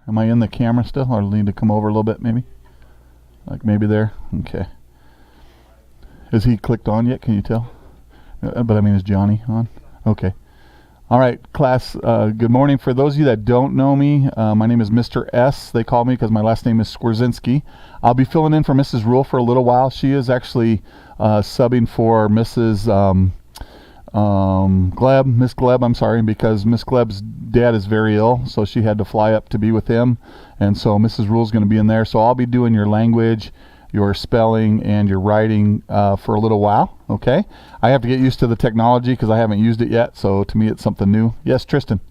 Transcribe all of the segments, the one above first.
Am I in the camera still, or need to come over a little bit maybe? Like maybe there? Okay. Is he clicked on yet? Can you tell? But I mean, is Johnny on? Okay. All right, class, good morning. For those of you that don't know me, my name is Mr. S. They call me because my last name is Skwarczynski. I'll be filling in for Mrs. Rule for a little while. She is actually subbing for Mrs. Miss Gleb, I'm sorry, because Miss Gleb's dad is very ill, so she had to fly up to be with him. And so Mrs. Rule's going to be in there. So I'll be doing your language, your spelling, and your writing for a little while, okay? I have to get used to the technology because I haven't used it yet, so to me it's something new. Yes, Tristan?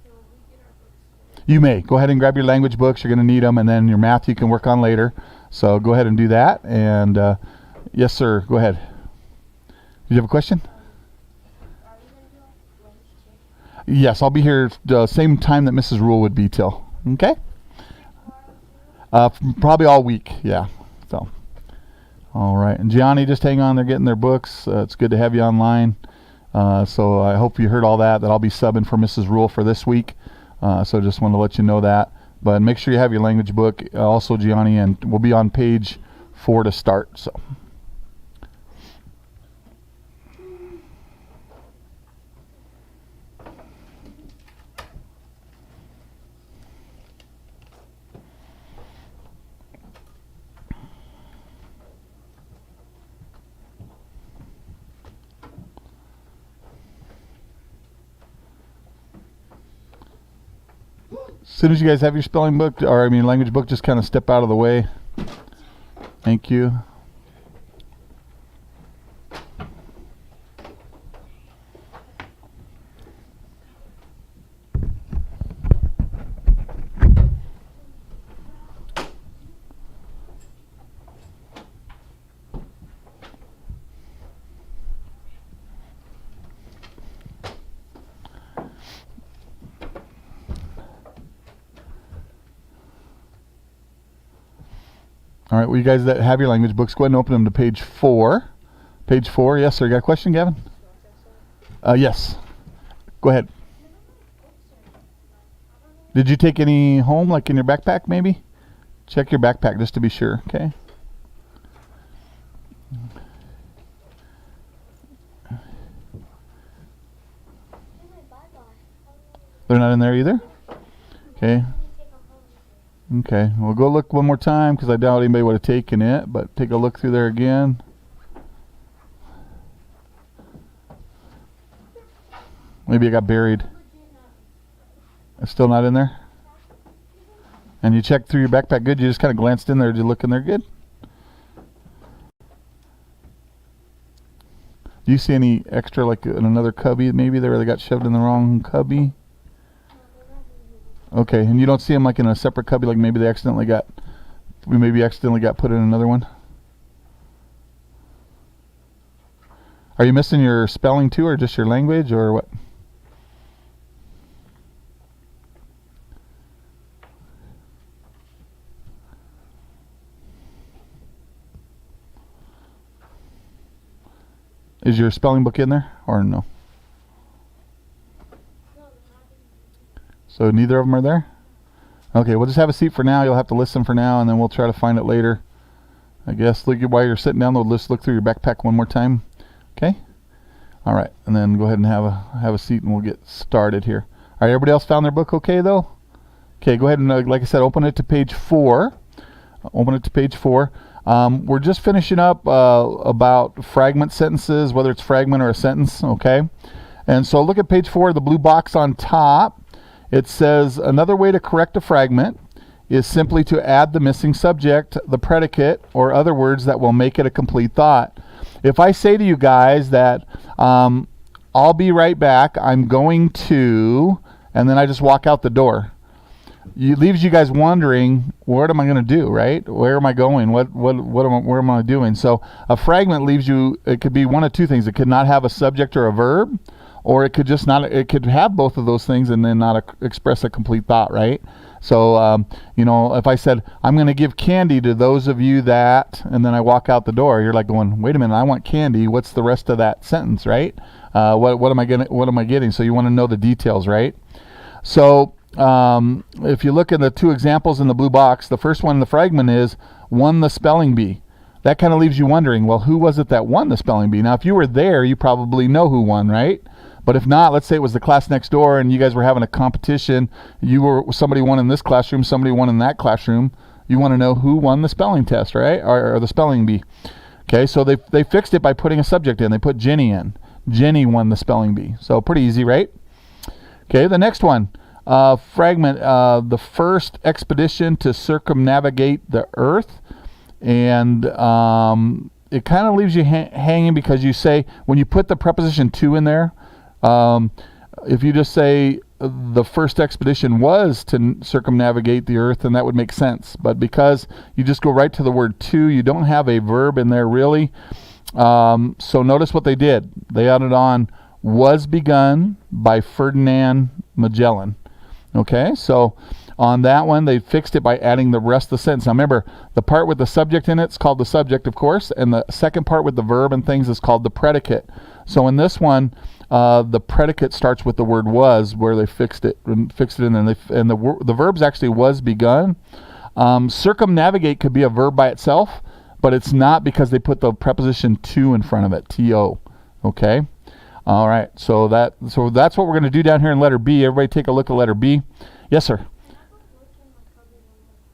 You may. Go ahead and grab your language books. You're going to need them, and then your math you can work on later. So go ahead and do that. And yes, sir, go ahead. Did you have a question? Yes, I'll be here the same time that Mrs. Rule would be till. Okay? Probably all week, yeah. So, all right. And Gianni, just hang on. They're getting their books. It's good to have you online. So I hope you heard all that I'll be subbing for Mrs. Rule for this week. So just want to let you know that. But make sure you have your language book. Also, Gianni, and we'll be on page 4 to start. So. As soon as you guys have your spelling book, or I mean language book, just kind of step out of the way. Thank you. All right, well, you guys that have your language books, go ahead and open them to page 4. Page 4, yes, sir. You got a question, Gavin? Yes. Go ahead. Did you take any home, like in your backpack, maybe? Check your backpack just to be sure, okay? They're not in there either? Okay. Okay, well, go look one more time because I doubt anybody would have taken it, but take a look through there again. Maybe it got buried. It's still not in there? And you checked through your backpack good? You just kind of glanced in there. Did you look in there good? Do you see any extra, like in another cubby maybe there where they got shoved in the wrong cubby? Okay, and you don't see them like in a separate cubby, like maybe they accidentally got put in another one? Are you missing your spelling too, or just your language, or what? Is your spelling book in there, or no? So neither of them are there? Okay, we'll just have a seat for now. You'll have to listen for now, and then we'll try to find it later. I guess while you're sitting down, let's look through your backpack one more time. Okay? All right, and then go ahead and have a seat, and we'll get started here. All right, everybody else found their book okay, though? Okay, go ahead and, like I said, open it to page 4. Open it to page 4. We're just finishing up about fragment sentences, whether it's fragment or a sentence, okay? And so look at page 4, the blue box on top. It says, another way to correct a fragment is simply to add the missing subject, the predicate, or other words that will make it a complete thought. If I say to you guys that I'll be right back, I'm going to, and then I just walk out the door, it leaves you guys wondering, what am I going to do, right? Where am I going? Where am I doing? So a fragment leaves you, it could be one of two things. It could not have a subject or a verb, or it could just not, it could have both of those things and then not express a complete thought, right? So, you know, if I said, I'm going to give candy to those of you that, and then I walk out the door, you're like going, wait a minute, I want candy. What's the rest of that sentence, right? What am I getting? So you want to know the details, right? So if you look at the two examples in the blue box, the first one in the fragment is won the spelling bee. That kind of leaves you wondering, well, who was it that won the spelling bee? Now, if you were there, you probably know who won, right? But if not, let's say it was the class next door and you guys were having a competition. Somebody won in this classroom, somebody won in that classroom. You want to know who won the spelling test, right? Or the spelling bee. Okay, so they fixed it by putting a subject in. They put Jenny in. Jenny won the spelling bee. So pretty easy, right? Okay, the next one. Fragment, the first expedition to circumnavigate the earth. And it kind of leaves you hanging because you say, when you put the preposition to in there, if you just say the first expedition was to circumnavigate the earth, then that would make sense. But because you just go right to the word to, you don't have a verb in there really. So notice what they did. They added on was begun by Ferdinand Magellan. Okay, so on that one, they fixed it by adding the rest of the sentence. Now remember, the part with the subject in it is called the subject, of course, and the second part with the verb and things is called the predicate. So in this one, the predicate starts with the word was, where they fixed it in, and the verb's actually was begun. Circumnavigate could be a verb by itself, but it's not because they put the preposition to in front of it, to. Okay. All right. So that's what we're going to do down here in letter B. Everybody, take a look at letter B. Yes, sir.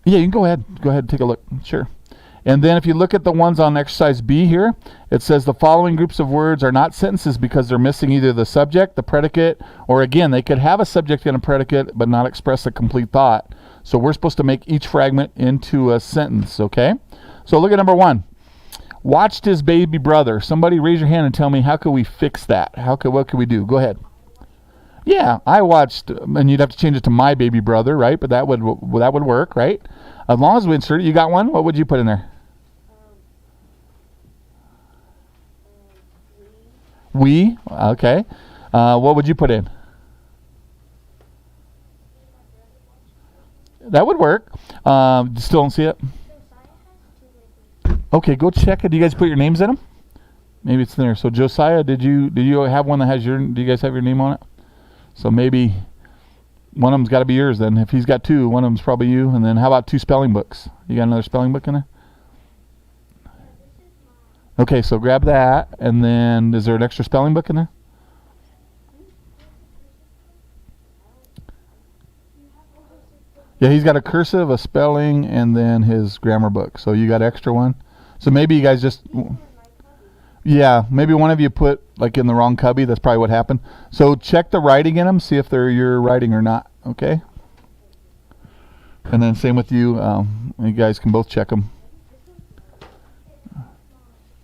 Yeah, you can go ahead. Go ahead and take a look. Sure. And then if you look at the ones on exercise B here, it says the following groups of words are not sentences because they're missing either the subject, the predicate, or again, they could have a subject and a predicate but not express a complete thought. So we're supposed to make each fragment into a sentence, okay? So look at number 1. Watched his baby brother. Somebody raise your hand and tell me, how could we fix that? What could we do? Go ahead. Yeah, I watched, and you'd have to change it to my baby brother, right? But that would work, right? As long as we insert it. You got one? What would you put in there? We. Okay. What would you put in? That would work. Still don't see it? Okay, go check it. Do you guys put your names in them? Maybe it's in there. So Josiah, did you have one that has do you guys have your name on it? So maybe one of them's got to be yours then. If he's got 2, one of them's probably you. And then how about 2 spelling books? You got another spelling book in there? Okay, so grab that. And then is there an extra spelling book in there? Yeah, he's got a cursive, a spelling, and then his grammar book. So you got an extra one. So maybe you guys just... Yeah, maybe one of you put like in the wrong cubby. That's probably what happened. So check the writing in them, see if they're your writing or not. Okay. And then same with you. You guys can both check them.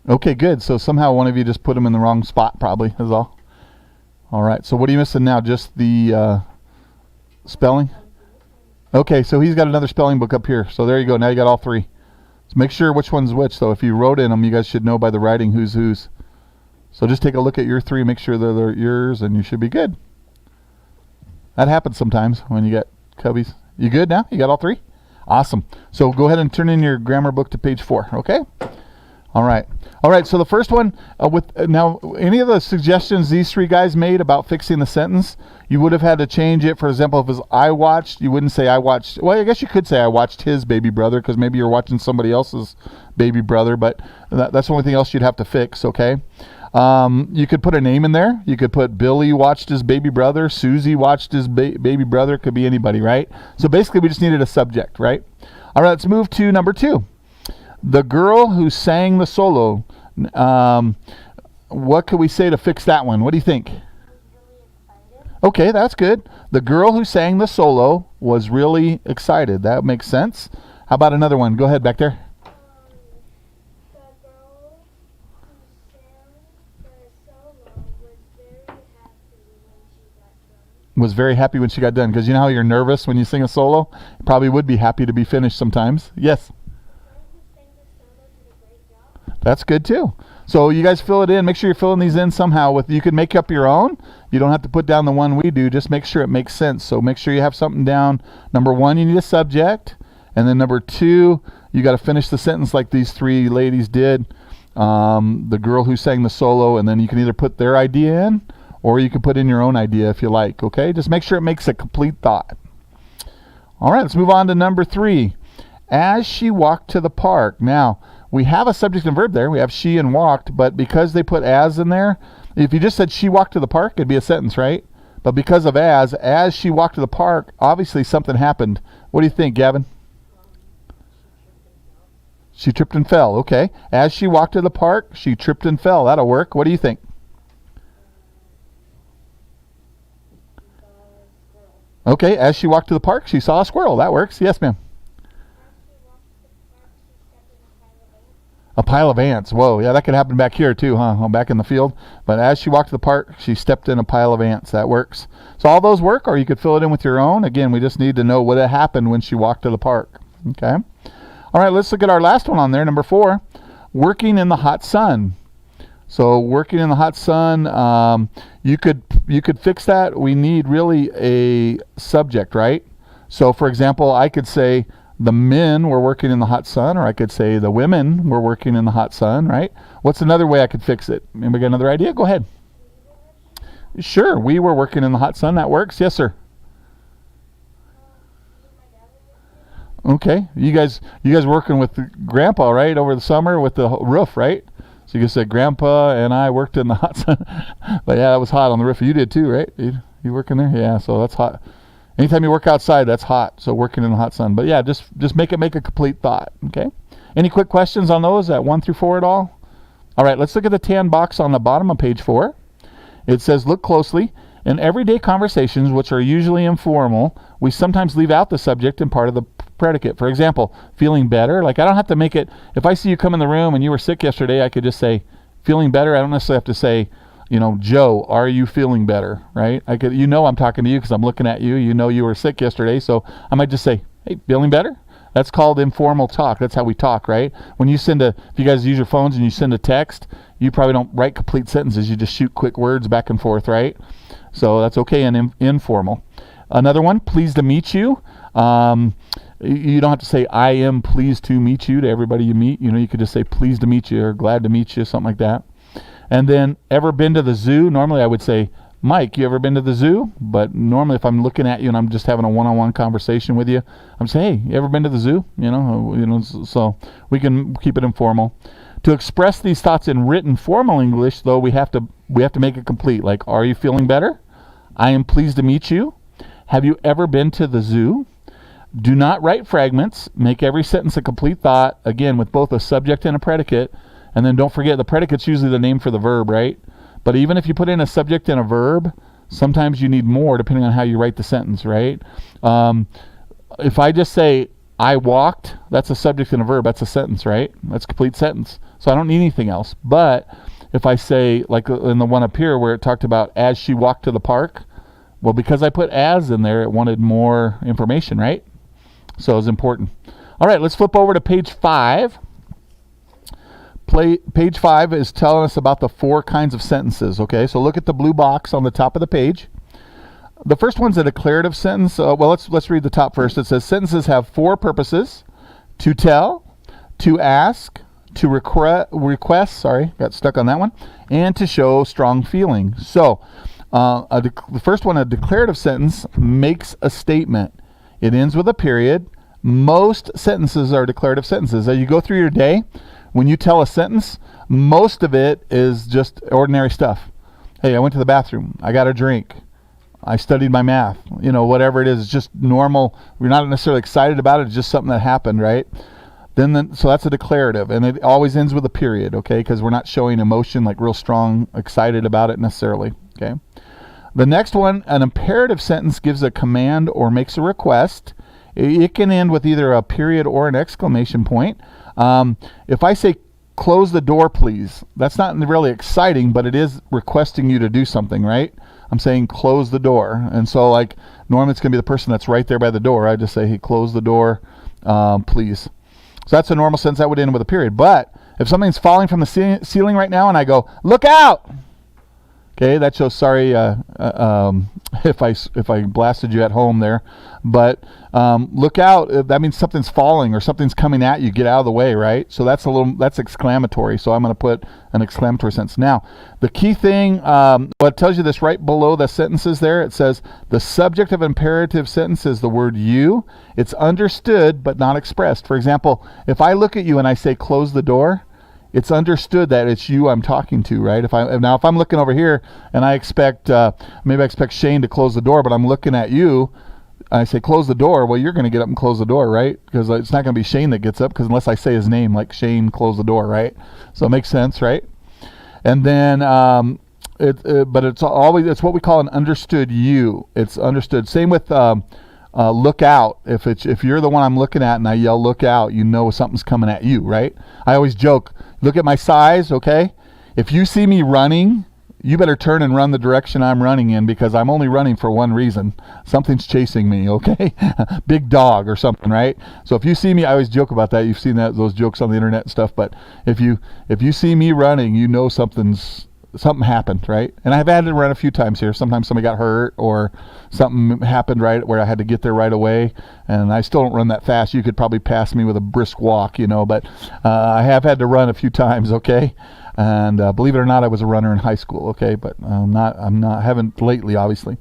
Okay, good. So somehow one of you just put them in the wrong spot, probably is all. All right. So what are you missing now? Just the spelling. Okay. So he's got another spelling book up here. So there you go. Now you got all 3. So make sure which one's which. So if you wrote in them, you guys should know by the writing who's whose. So just take a look at your 3, make sure they're yours, and you should be good. That happens sometimes when you get cubbies. You good now? You got all 3? Awesome. So go ahead and turn in your grammar book to page 4, okay? All right. All right, so the first one, now any of the suggestions these 3 guys made about fixing the sentence, you would have had to change it. For example, if it was I watched, you wouldn't say I watched. Well, I guess you could say I watched his baby brother because maybe you're watching somebody else's baby brother, but that's the only thing else you'd have to fix, okay? You could put a name in there. You could put Billy watched his baby brother, Susie watched his baby brother. It could be anybody, right? So basically we just needed a subject, right? All right, let's move to number 2. The girl who sang the solo. What could we say to fix that one? What do you think? Okay, that's good. The girl who sang the solo was really excited. That makes sense. How about another one? Go ahead, back there. The girl who sang the solo was very happy when she got done. Because you know how you're nervous when you sing a solo? You probably would be happy to be finished sometimes. Yes? That's good too. So you guys fill it in. Make sure you're filling these in somehow. You can make up your own. You don't have to put down the one we do. Just make sure it makes sense. So make sure you have something down. Number 1, you need a subject. And then number 2, you got to finish the sentence like these 3 ladies did. The girl who sang the solo. And then you can either put their idea in or you can put in your own idea if you like. Okay? Just make sure it makes a complete thought. All right, let's move on to number 3. As she walked to the park. Now, we have a subject and verb there. We have she and walked, but because they put as in there, if you just said she walked to the park, it'd be a sentence, right? But because of as she walked to the park, obviously something happened. What do you think, Gavin? She tripped and fell. Okay. As she walked to the park, she tripped and fell. That'll work. What do you think? Okay. As she walked to the park, she saw a squirrel. That works. Yes, ma'am. A pile of ants. Whoa, yeah, that could happen back here too, huh? Back in the field. But as she walked to the park, she stepped in a pile of ants. That works. So all those work, or you could fill it in with your own. Again, we just need to know what happened when she walked to the park. Okay. All right, let's look at our last one on there, number 4. Working in the hot sun. So working in the hot sun, you could fix that. We need really a subject, right? So for example, I could say the men were working in the hot sun, or I could say the women were working in the hot sun, right? What's another way I could fix it? Anybody got another idea? Go ahead. Sure, we were working in the hot sun. That works. Yes, sir. Okay, you guys working with Grandpa, right, over the summer with the roof, right? So you can say Grandpa and I worked in the hot sun. But yeah, it was hot on the roof. You did too, right? You working there? Yeah, so that's hot. Anytime you work outside, that's hot. So working in the hot sun. But yeah, just make a complete thought. Okay. Any quick questions on those at 1 through 4 at all? All right, let's look at the tan box on the bottom of page 4. It says, look closely. In everyday conversations, which are usually informal, we sometimes leave out the subject and part of the predicate. For example, feeling better. Like I don't have to make it, if I see you come in the room and you were sick yesterday, I could just say, feeling better. I don't necessarily have to say, Joe, are you feeling better, right? I could, I'm talking to you because I'm looking at you. You were sick yesterday, so I might just say, hey, feeling better? That's called informal talk. That's how we talk, right? When you if you guys use your phones and you send a text, you probably don't write complete sentences. You just shoot quick words back and forth, right? So that's okay in informal. Another one, pleased to meet you. You don't have to say, I am pleased to meet you to everybody you meet. You could just say, pleased to meet you or glad to meet you, something like that. And then, ever been to the zoo? Normally I would say, Mike, you ever been to the zoo? But normally if I'm looking at you and I'm just having a one-on-one conversation with you, I'm saying, hey, you ever been to the zoo? So we can keep it informal. To express these thoughts in written formal English, though, we have to make it complete. Like, are you feeling better? I am pleased to meet you. Have you ever been to the zoo? Do not write fragments. Make every sentence a complete thought, again, with both a subject and a predicate. And then don't forget, the predicate's usually the name for the verb, right? But even if you put in a subject and a verb, sometimes you need more depending on how you write the sentence, right? If I just say, I walked, that's a subject and a verb. That's a sentence, right? That's a complete sentence. So I don't need anything else. But if I say, like in the one up here where it talked about as she walked to the park, well, because I put as in there, it wanted more information, right? So it's important. All right, let's flip over to page 5. Page 5 is telling us about the 4 kinds of sentences, okay? So look at the blue box on the top of the page. The first one's a declarative sentence. Let's read the top first. It says, sentences have 4 purposes: to tell, to ask, to request, got stuck on that one, and to show strong feeling. So the first one, a declarative sentence, makes a statement. It ends with a period. Most sentences are declarative sentences. As you go through your day, when you tell a sentence, most of it is just ordinary stuff. Hey, I went to the bathroom. I got a drink. I studied my math. Whatever it is, it's just normal. We're not necessarily excited about it. It's just something that happened, right? So that's a declarative, and it always ends with a period, okay? Because we're not showing emotion, like real strong, excited about it necessarily, okay? The next one, an imperative sentence, gives a command or makes a request. It can end with either a period or an exclamation point. If I say, close the door, please, that's not really exciting, but it is requesting you to do something, right? I'm saying close the door. And so, like, normally it's going to be the person that's right there by the door. I just say, hey, close the door, please. So that's a normal sentence that would end with a period. But if something's falling from the ceiling right now and I go, look out, Okay, that shows sorry if I blasted you at home there, but look out. That means something's falling or something's coming at you. Get out of the way, right? So that's exclamatory. So I'm going to put an exclamatory sentence. Now, the key thing, what tells you this right below the sentences there, it says the subject of imperative sentence is the word you. It's understood but not expressed. For example, if I look at you and I say close the door, it's understood that it's you I'm talking to, right? If I'm looking over here and I expect maybe I expect Shane to close the door, but I'm looking at you, I say close the door. Well, you're going to get up and close the door, right? Because it's not going to be Shane that gets up, because unless I say his name, like Shane, close the door, right? So it makes sense, right? And then but it's what we call an understood you. It's understood. Same with look out. If you're the one I'm looking at and I yell look out, you know something's coming at you, right? I always joke, look at my size, okay? If you see me running, you better turn and run the direction I'm running in, because I'm only running for one reason. Something's chasing me, okay? Big dog or something, right? So if you see me, I always joke about that. You've seen those jokes on the internet and stuff, but if you see me running, you know something happened, right? And I've had to run a few times here. Sometimes somebody got hurt or something happened right where I had to get there right away, and I still don't run that fast. You could probably pass me with a brisk walk, but I have had to run a few times, okay? And believe it or not, I was a runner in high school, okay? But haven't lately, obviously.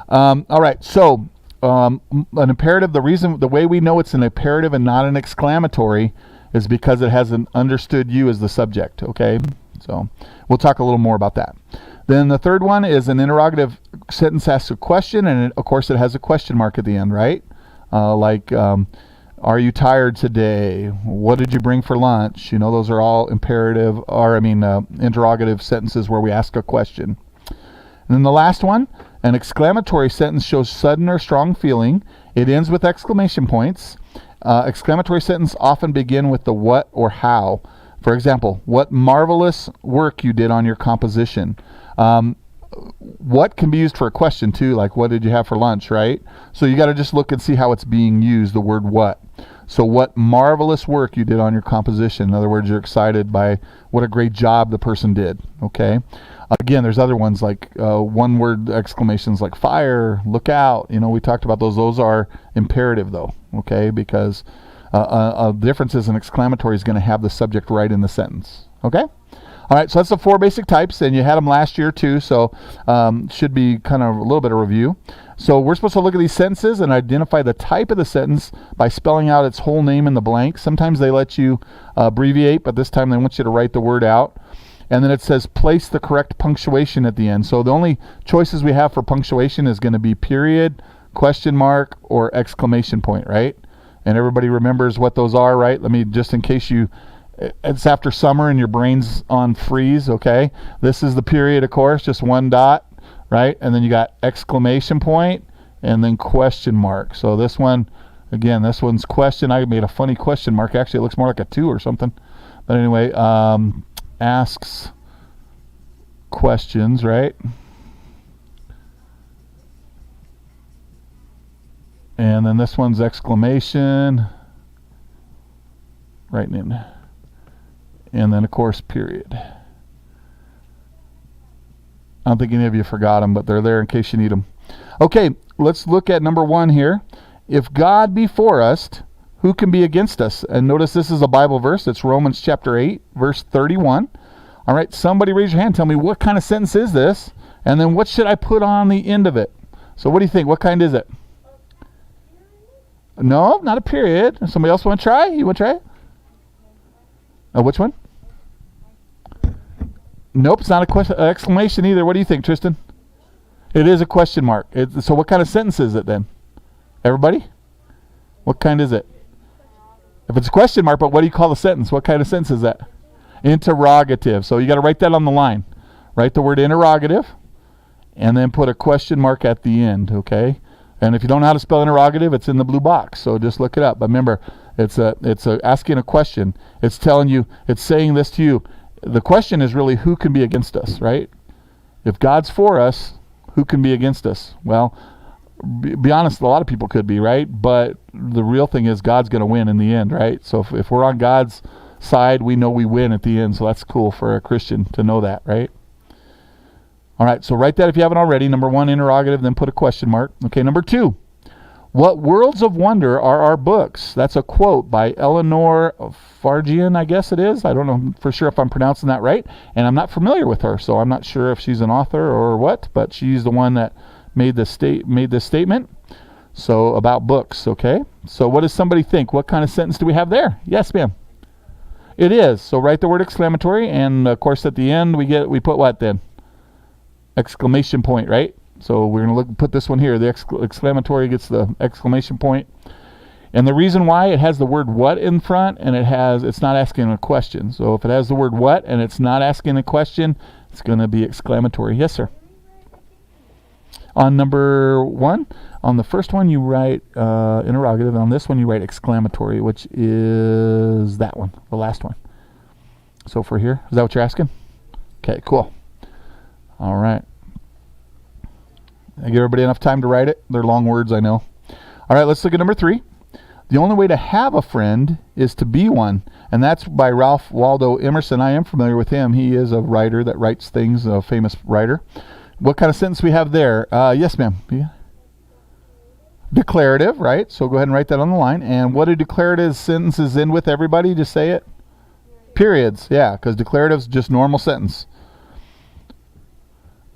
All right, so an imperative, the way we know it's an imperative and not an exclamatory is because it has an understood you as the subject, okay? So we'll talk a little more about that. Then the third one is an interrogative sentence asks a question, and of course it has a question mark at the end, right? Are you tired today? What did you bring for lunch? Those are all interrogative sentences where we ask a question. And then the last one, an exclamatory sentence shows sudden or strong feeling. It ends with exclamation points. Exclamatory sentence often begin with the what or how. For example, what marvelous work you did on your composition. What can be used for a question too, like what did you have for lunch, right? So you got to just look and see how it's being used, the word what. So what marvelous work you did on your composition. In other words, you're excited by what a great job the person did, okay? Again, there's other ones like one word exclamations like fire, look out. We talked about those. Those are imperative though, okay? Because a difference is an exclamatory is going to have the subject right in the sentence, okay? All right, so that's the 4 basic types, and you had them last year too, so should be kind of a little bit of review. So we're supposed to look at these sentences and identify the type of the sentence by spelling out its whole name in the blank. Sometimes they let you abbreviate, but this time they want you to write the word out. And then it says place the correct punctuation at the end. So the only choices we have for punctuation is going to be period, question mark, or exclamation point, right? And everybody remembers what those are, right? Let me, just in case it's after summer and your brain's on freeze, okay? This is the period, of course, just one dot, right? And then you got exclamation point and then question mark. So this one, again, this one's question. I made a funny question mark. Actually, it looks more like a 2 or something. But anyway, asks questions, right? And then this one's exclamation, right in. And then, of course, period. I don't think any of you forgot them, but they're there in case you need them. Okay, let's look at number 1 here. If God be for us, who can be against us? And notice this is a Bible verse. It's Romans chapter 8, verse 31. All right, somebody raise your hand. Tell me, what kind of sentence is this? And then what should I put on the end of it? So what do you think? What kind is it? No, not a period. Somebody else want to try? You want to try? Which one? Nope, it's not a question, exclamation either. What do you think, Tristan? It is a question mark. So what kind of sentence is it then? Everybody? What kind is it? If it's a question mark, but what do you call the sentence? What kind of sentence is that? Interrogative. So you got to write that on the line. Write the word interrogative and then put a question mark at the end, okay? And if you don't know how to spell interrogative, it's in the blue box. So just look it up. But remember, it's asking a question. It's telling you, it's saying this to you. The question is really, who can be against us, right? If God's for us, who can be against us? Well, be honest, a lot of people could be, right? But the real thing is God's going to win in the end, right? So if we're on God's side, we know we win at the end. So that's cool for a Christian to know that, right? All right, so write that if you haven't already. Number 1, interrogative, then put a question mark. Okay, number 2. What worlds of wonder are our books? That's a quote by Eleanor Fargian, I guess it is. I don't know for sure if I'm pronouncing that right, and I'm not familiar with her, so I'm not sure if she's an author or what, but she's the one that made this statement. So about books, okay? So what does somebody think? What kind of sentence do we have there? Yes, ma'am. It is. So write the word exclamatory, and of course at the end we put what then? Exclamation point, right? So we're going to put this one here. The exclamatory gets the exclamation point. And the reason why it has the word what in front, and it's not asking a question. So if it has the word what and it's not asking a question, it's going to be exclamatory. Yes, sir. On number 1, on the first one you write interrogative. On this one you write exclamatory, which is that one, the last one. So for here, is that what you're asking? Okay, cool. All right. I give everybody enough time to write it. They're long words, I know. All right, let's look at number 3. The only way to have a friend is to be one. And that's by Ralph Waldo Emerson. I am familiar with him. He is a writer that writes things, a famous writer. What kind of sentence we have there? Yes, ma'am. Yeah. Declarative, right? So go ahead and write that on the line. And what do declarative sentences end with, everybody? Just say it. Periods, yeah, because declarative's just normal sentence.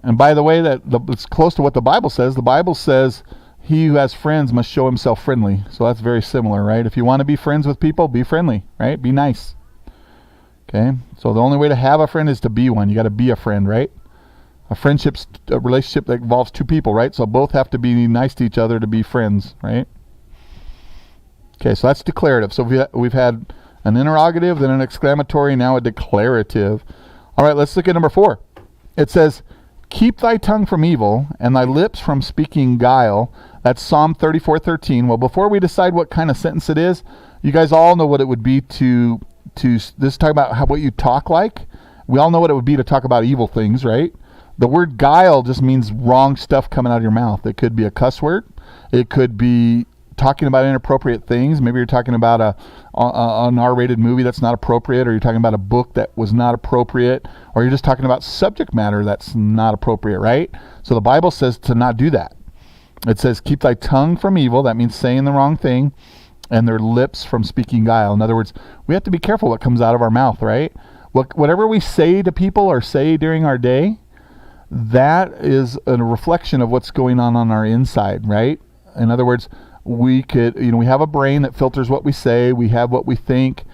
And by the way, it's close to what the Bible says. The Bible says he who has friends must show himself friendly. So that's very similar, right? If you want to be friends with people, be friendly, right? Be nice. Okay? So the only way to have a friend is to be one. You got to be a friend, right? A relationship that involves 2 people, right? So both have to be nice to each other to be friends, right? Okay, so that's declarative. So we've had an interrogative, then an exclamatory, now a declarative. All right, let's look at number 4. It says, keep thy tongue from evil and thy lips from speaking guile. That's Psalm 34:13. Well, before we decide what kind of sentence it is, you guys all know what it would be to this talk about what you talk like. We all know what it would be to talk about evil things, right? The word guile just means wrong stuff coming out of your mouth. It could be a cuss word. It could be talking about inappropriate things. Maybe you're talking about an R-rated movie that's not appropriate, or you're talking about a book that was not appropriate, or you're just talking about subject matter that's not appropriate, right? So the Bible says to not do that. It says, keep thy tongue from evil. That means saying the wrong thing, and their lips from speaking guile. In other words, we have to be careful what comes out of our mouth, right? Whatever we say to people or say during our day, that is a reflection of what's going on our inside, right? In other words, we have a brain that filters what we say, we have what we think,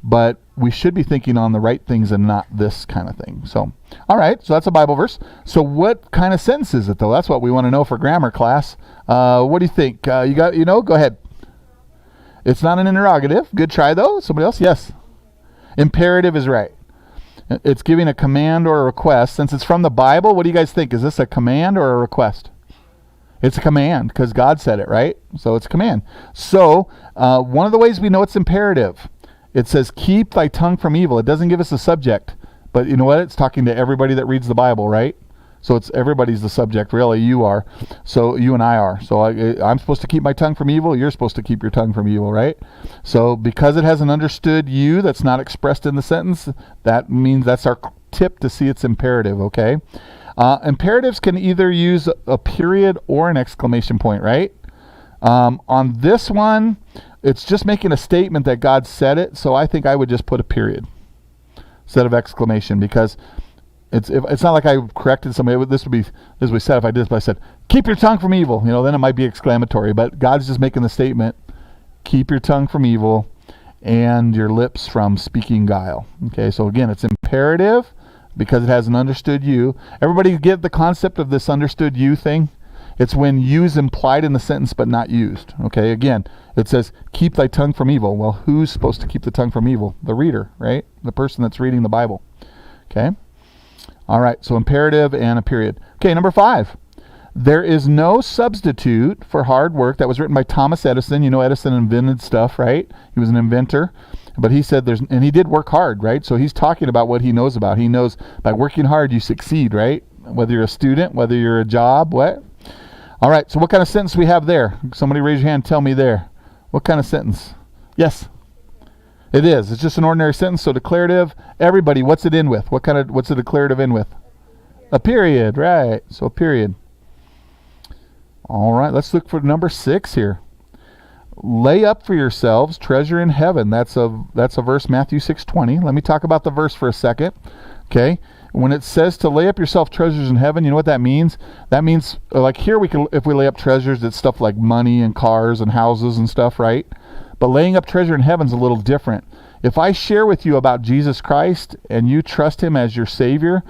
but we should be thinking on the right things and not this kind of thing. So, all right, so that's a Bible verse. So what kind of sentence is it, though? That's what we want to know for grammar class. What do you think? Go ahead. It's not an interrogative. Good try, though. Somebody else? Yes. Imperative is right. It's giving a command or a request. Since it's from the Bible, what do you guys think? Is this a command or a request? It's a command because God said it, right? So it's a command. So one of the ways we know it's imperative, it says, keep thy tongue from evil. It doesn't give us a subject, but you know what? It's talking to everybody that reads the Bible, right? So it's everybody's the subject, really. You are. So you and I are. So I'm supposed to keep my tongue from evil. You're supposed to keep your tongue from evil, right? So because it has an understood you that's not expressed in the sentence, that means that's our tip to see it's imperative, okay? Imperatives can either use a period or an exclamation point, right? On this one, it's just making a statement that God said it, so I think I would just put a period instead of exclamation, because it's not like I corrected somebody. This would be said if I did this, but I said, keep your tongue from evil. Then it might be exclamatory, but God's just making the statement, keep your tongue from evil and your lips from speaking guile. Okay, so again, it's imperative because it has an understood you. Everybody get the concept of this understood you thing? It's when you's implied in the sentence but not used. Okay, again, it says, keep thy tongue from evil. Well, who's supposed to keep the tongue from evil? The reader, right? The person that's reading the Bible. Okay? All right, so imperative and a period. Okay, number 5. There is no substitute for hard work. That was written by Thomas Edison. Edison invented stuff, right? He was an inventor. But he said and he did work hard, right? So he's talking about what he knows about. He knows by working hard you succeed, right? Whether you're a student, whether you're a job, what? All right, so what kind of sentence we have there? Somebody raise your hand, tell me there. What kind of sentence? Yes. It is. It's just an ordinary sentence. So declarative. Everybody, what's it in with? What's the declarative in with? A period, right. So a period. All right, let's look for number 6 here. Lay up for yourselves treasure in heaven. That's a verse, Matthew 6:20. Let me talk about the verse for a second. Okay, when it says to lay up yourself treasures in heaven, you know what that means? That means, like here, if we lay up treasures, it's stuff like money and cars and houses and stuff, right? But laying up treasure in heaven is a little different. If I share with you about Jesus Christ and you trust him as your Savior,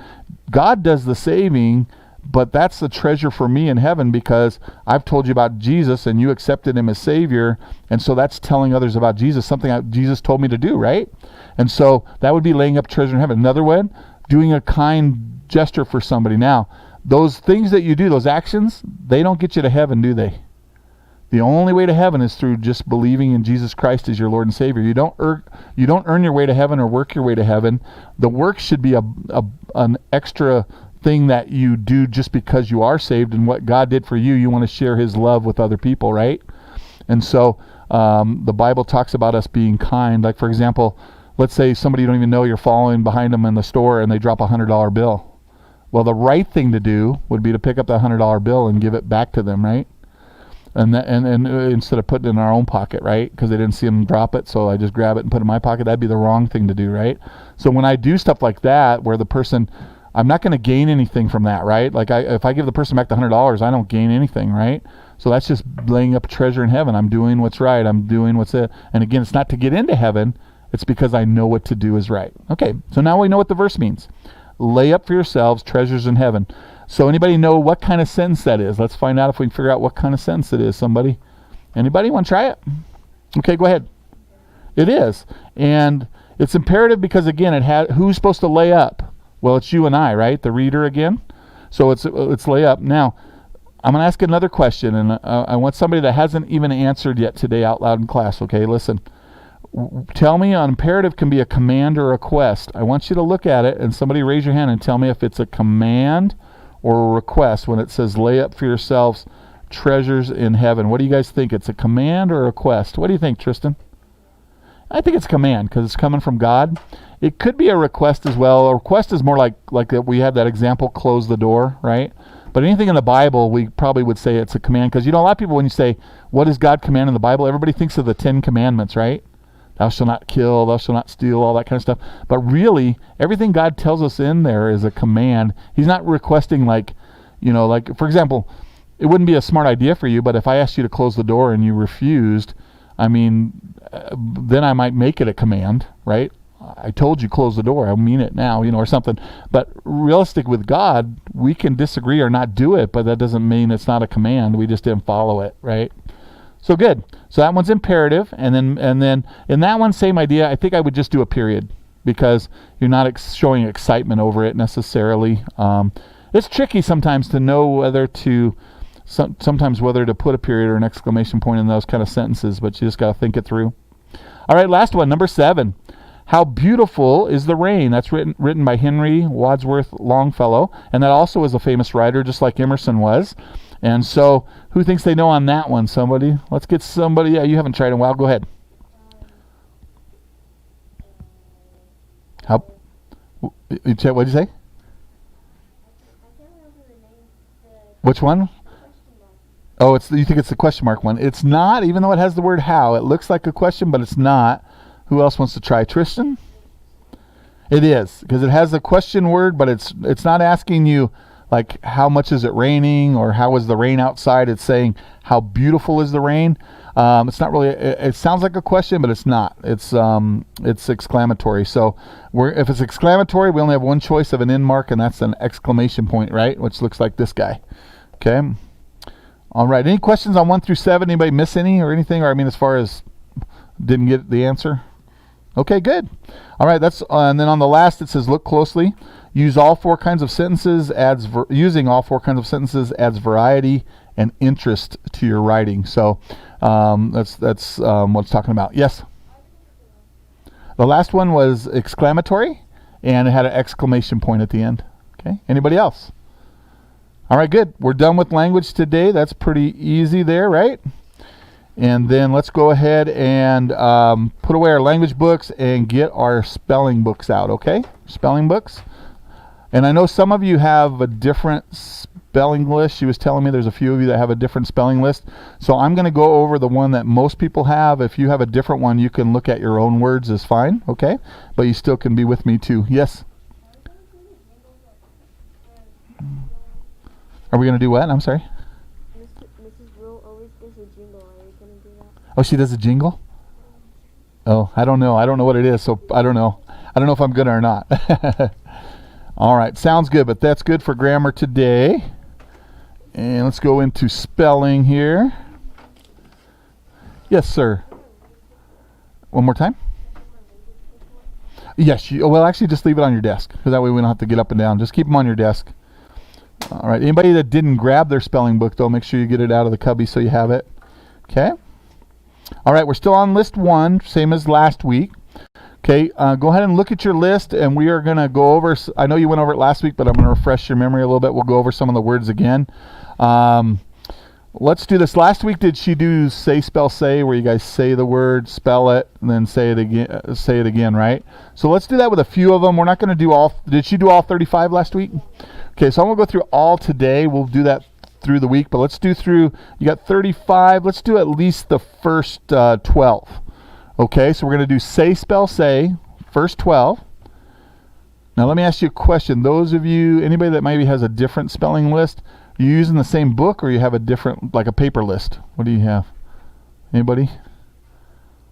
God does the saving, but that's the treasure for me in heaven because I've told you about Jesus and you accepted him as Savior, and so that's telling others about Jesus, something Jesus told me to do, right? And so that would be laying up treasure in heaven. Another one, doing a kind gesture for somebody. Now, those things that you do, those actions, they don't get you to heaven, do they? The only way to heaven is through just believing in Jesus Christ as your Lord and Savior. You don't earn your way to heaven or work your way to heaven. The work should be an extra thing that you do just because you are saved and what God did for you. You want to share his love with other people, right? And so the Bible talks about us being kind. Like, for example, let's say somebody you don't even know, you're following behind them in the store and they drop a $100 bill. Well, the right thing to do would be to pick up that $100 bill and give it back to them, right? And instead of putting it in our own pocket, right? Because they didn't see them drop it, so I just grab it and put it in my pocket. That'd be the wrong thing to do, right? So when I do stuff like that, where the person, I'm not going to gain anything from that, right? Like if I give the person back the $100, I don't gain anything, right? So that's just laying up treasure in heaven. I'm doing what's right. I'm doing what's it. And again, it's not to get into heaven. It's because I know what to do is right. Okay, so now we know what the verse means. Lay up for yourselves treasures in heaven. So anybody know what kind of sentence that is? Let's find out if we can figure out what kind of sentence it is. Somebody? Anybody want to try it? Okay, go ahead. It is. And it's imperative because, again, who's supposed to lay up? Well, it's you and I, right? The reader again. So it's lay up. Now, I'm going to ask another question, and I want somebody that hasn't even answered yet today out loud in class. Okay, listen. Tell me, an imperative can be a command or a request. I want you to look at it, and somebody raise your hand and tell me if it's a command or a request when it says lay up for yourselves treasures in heaven. What do you guys think? It's a command or a request? What do you think, Tristan? I think it's command because it's coming from God. It could be a request as well. A request is more like we have that example, close the door, right? But anything in the Bible, we probably would say it's a command because, a lot of people, when you say, what does God command in the Bible? Everybody thinks of the 10 Commandments, right? Thou shalt not kill, thou shalt not steal, all that kind of stuff. But really, everything God tells us in there is a command. He's not requesting like, for example, it wouldn't be a smart idea for you, but if I asked you to close the door and you refused, then I might make it a command, right? I told you close the door, I mean it now, or something. But realistic with God, we can disagree or not do it, but that doesn't mean it's not a command. We just didn't follow it, right? So good. So that one's imperative, and then in that one, same idea. I think I would just do a period because you're not showing excitement over it necessarily. It's tricky sometimes to know whether to whether to put a period or an exclamation point in those kind of sentences, but you just got to think it through. All right, last one, number 7. How beautiful is the rain? That's written by Henry Wadsworth Longfellow, and that also is a famous writer, just like Emerson was. And so, who thinks they know on that one? Somebody? Let's get somebody. Yeah, you haven't tried in a while. Go ahead. How? What did you say? I can't remember the name. Which one? Oh, you think it's the question mark one. It's not, even though it has the word how. It looks like a question, but it's not. Who else wants to try? Tristan? It is, because it has a question word, but it's not asking you, like, how much is it raining or how is the rain outside. It's saying, how beautiful is the rain? It's not really, it sounds like a question, but it's not. It's exclamatory. So if it's exclamatory, we only have one choice of an end mark, and that's an exclamation point, right? Which looks like this guy. Okay. All right. Any questions on 1 through 7? Anybody miss any or anything? Or as far as didn't get the answer? Okay, good. All right. And then on the last it says, look closely. Using all 4 kinds of sentences adds variety and interest to your writing. So that's what it's talking about. Yes. The last one was exclamatory, and it had an exclamation point at the end. Okay. Anybody else? All right, good. We're done with language today. That's pretty easy there, right? And then let's go ahead and put away our language books and get our spelling books out, okay? Spelling books. And I know some of you have a different spelling list. She was telling me there's a few of you that have a different spelling list. So I'm going to go over the one that most people have. If you have a different one, you can look at your own words is fine, okay? But you still can be with me too. Yes? Are we going to do what? I'm sorry? Mrs. Rule always does a jingle. Are you going to do that? Oh, she does a jingle? Oh, I don't know. I don't know what it is, so I don't know. I don't know if I'm good or not. All right, sounds good, but that's good for grammar today. And let's go into spelling here. Yes, sir. One more time? Yes, well, actually, just leave it on your desk, because that way we don't have to get up and down. Just keep them on your desk. All right, anybody that didn't grab their spelling book, though, make sure you get it out of the cubby so you have it. Okay? All right, we're still on list 1, same as last week. Okay, go ahead and look at your list, and we are going to go over, I know you went over it last week, but I'm going to refresh your memory a little bit. We'll go over some of the words again. Let's do this. Last week, did she do say, spell, say, where you guys say the word, spell it, and then say it again, right? So let's do that with a few of them. We're not going to do all, did she do all 35 last week? Okay, so I'm going to go through all today. We'll do that through the week, but let's do through, you got 35, let's do at least the first 12. Okay, so we're going to do say, spell, say, first 12. Now let me ask you a question. Those of you, anybody that maybe has a different spelling list, are you using the same book or you have a different, like a paper list? What do you have? Anybody?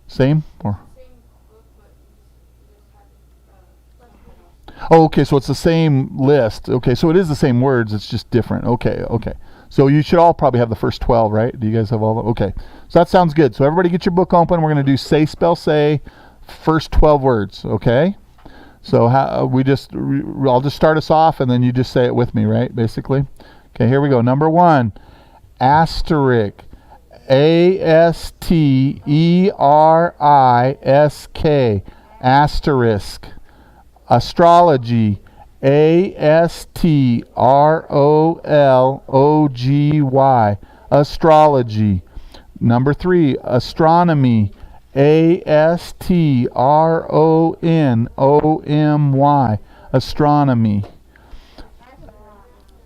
Same? Or? Same book, but just Oh, okay, so it's the same list. Okay, so it is the same words, it's just different. Okay, okay. So you should all probably have the first 12, right? Do you guys have all the, okay. So that sounds good. So everybody get your book open. We're going to do say, spell, say, first 12 words, okay? So I'll just start us off and then you just say it with me, right, basically? Okay, here we go. Number 1, asterisk, A-S-T-E-R-I-S-K, asterisk. Astrology, A-S-T-R-O-L-O-G-Y, astrology. Number 3, astronomy, A-S-T-R-O-N-O-M-Y, astronomy.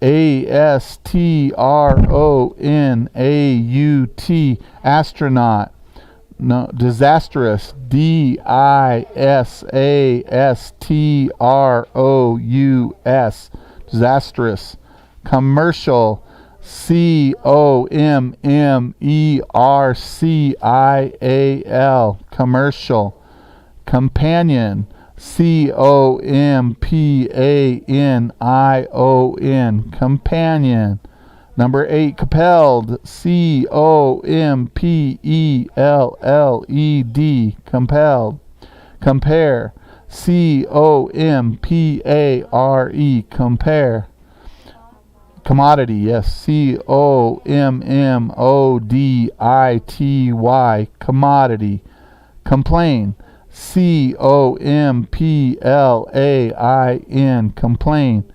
A-S-T-R-O-N-A-U-T, astronaut. No, disastrous, D-I-S-A-S-T-R-O-U-S, disastrous. Commercial, C-O-M-M-E-R-C-I-A-L, commercial. Companion, C-O-M-P-A-N-I-O-N, companion. Number 8, compelled, C-O-M-P-E-L-L-E-D, compelled. Compare, C-O-M-P-A-R-E, compare. Commodity, yes, C-O-M-M-O-D-I-T-Y, commodity. Complain, C-O-M-P-L-A-I-N, complain.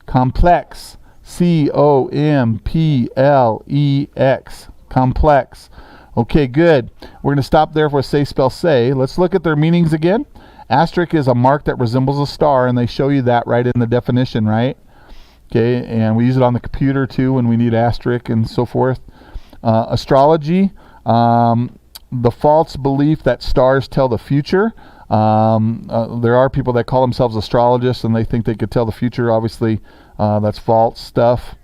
Complex, C-O-M-P-L-E-X, complex. Okay, good. We're going to stop there for say, spell, say. Let's look at their meanings again. Asterisk is a mark that resembles a star, and they show you that right in the definition, right? Okay, and we use it on the computer too when we need asterisk and so forth. Astrology, the false belief that stars tell the future. There are people that call themselves astrologists and they think they could tell the future. Obviously, that's false stuff.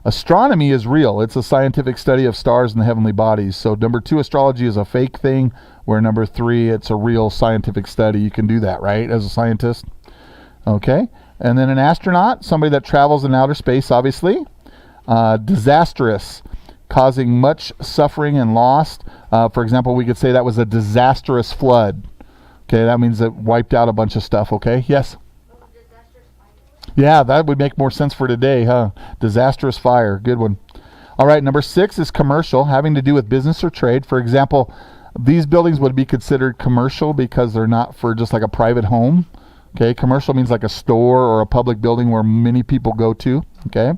Astronomy is real. It's a scientific study of stars and the heavenly bodies. So number 2, astrology is a fake thing, where number 3, it's a real scientific study. You can do that, right, as a scientist? Okay. And then an astronaut, somebody that travels in outer space, obviously. Disastrous, causing much suffering and loss. For example, we could say that was a disastrous flood. Okay, that means it wiped out a bunch of stuff, okay? Yes? Yeah, that would make more sense for today, huh? Disastrous fire, good one. All right, number 6 is commercial, having to do with business or trade. For example, these buildings would be considered commercial because they're not for just like a private home. Okay, commercial means like a store or a public building where many people go to. Okay,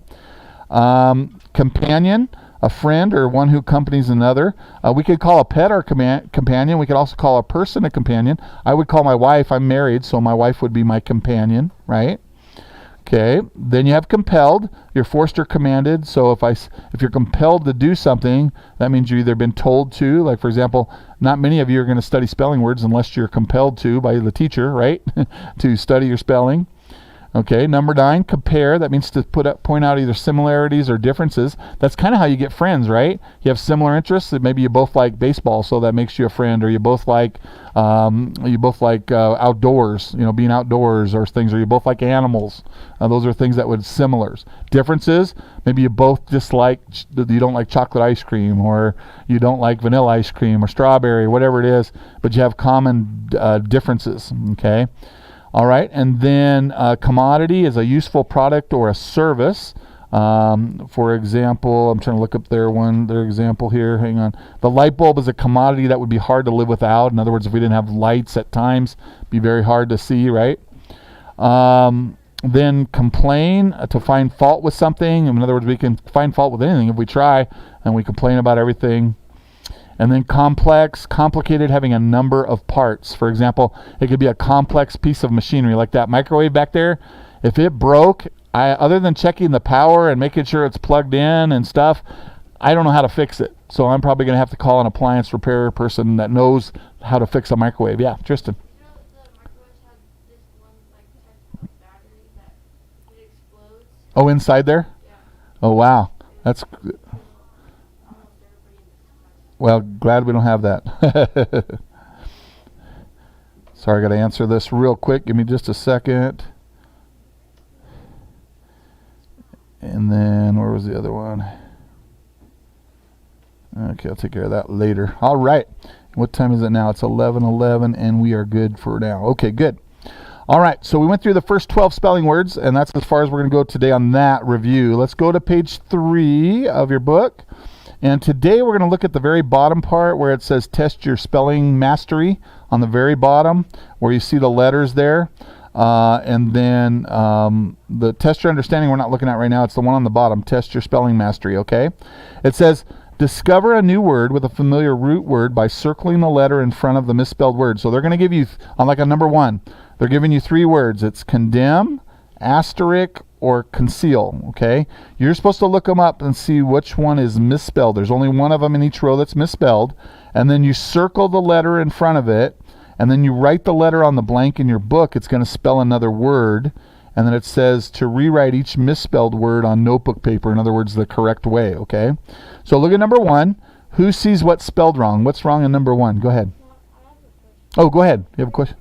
companion, a friend or one who accompanies another. We could call a pet our companion. We could also call a person a companion. I would call my wife, I'm married, so my wife would be my companion, right? Okay, then you have compelled. You're forced or commanded. So if you're compelled to do something, that means you've either been told to. Like for example, not many of you are going to study spelling words unless you're compelled to by the teacher, right? To study your spelling. Okay, number 9, compare. That means to point out either similarities or differences. That's kind of how you get friends, right? You have similar interests. Maybe you both like baseball, so that makes you a friend. Or you both like outdoors, being outdoors or things. Or you both like animals. Those are things that would similars. Differences. Maybe you both dislike. You don't like chocolate ice cream, or you don't like vanilla ice cream, or strawberry, whatever it is. But you have common differences. Okay. All right, and then commodity is a useful product or a service. For example, I'm trying to look up their example here. Hang on. The light bulb is a commodity that would be hard to live without. In other words, if we didn't have lights at times, it'd be very hard to see, right? Then complain, to find fault with something. In other words, we can find fault with anything if we try, and we complain about everything. And then complex, complicated, having a number of parts. For example, it could be a complex piece of machinery like that microwave back there. If it broke, other than checking the power and making sure it's plugged in and stuff, I don't know how to fix it. So I'm probably going to have to call an appliance repair person that knows how to fix a microwave. Yeah, Tristan. You know, the microwaves have this one type of battery that it explodes. Oh, inside there? Yeah. Oh, wow. That's... Almost everybody in this house. Well, glad we don't have that. Sorry, I got to answer this real quick. Give me just a second. And then, where was the other one? Okay, I'll take care of that later. All right. What time is it now? It's 11:11, and we are good for now. Okay, good. All right, so we went through the first 12 spelling words, and that's as far as we're going to go today on that review. Let's go to page 3 of your book. And today we're going to look at the very bottom part where it says test your spelling mastery on the very bottom where you see the letters there. And then the test your understanding we're not looking at right now. It's the one on the bottom, test your spelling mastery, okay? It says discover a new word with a familiar root word by circling the letter in front of the misspelled word. So they're going to give you, on like a number 1, they're giving you 3 words. It's condemn, asterisk, or conceal, okay? You're supposed to look them up and see which one is misspelled. There's only one of them in each row that's misspelled. And then you circle the letter in front of it, and then you write the letter on the blank in your book. It's going to spell another word. And then it says to rewrite each misspelled word on notebook paper. In other words, the correct way, okay? So look at number 1. Who sees what's spelled wrong? What's wrong in number 1? Go ahead. I have a question. Oh, go ahead. You have a question?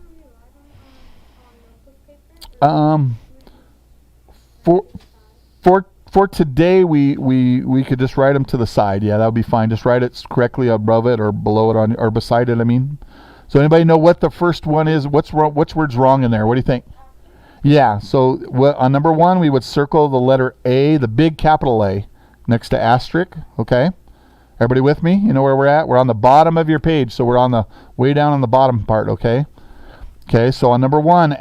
For today, we could just write them to the side. Yeah, that would be fine. Just write it correctly above it or below it or beside it. I mean, so anybody know what the first one is? What's wrong? Which word's wrong in there? What do you think? Yeah. So on number 1, we would circle the letter A, the big capital A, next to asterisk. Okay. Everybody with me? You know where we're at? We're on the bottom of your page, so we're on the way down on the bottom part. Okay. Okay, so on number 1,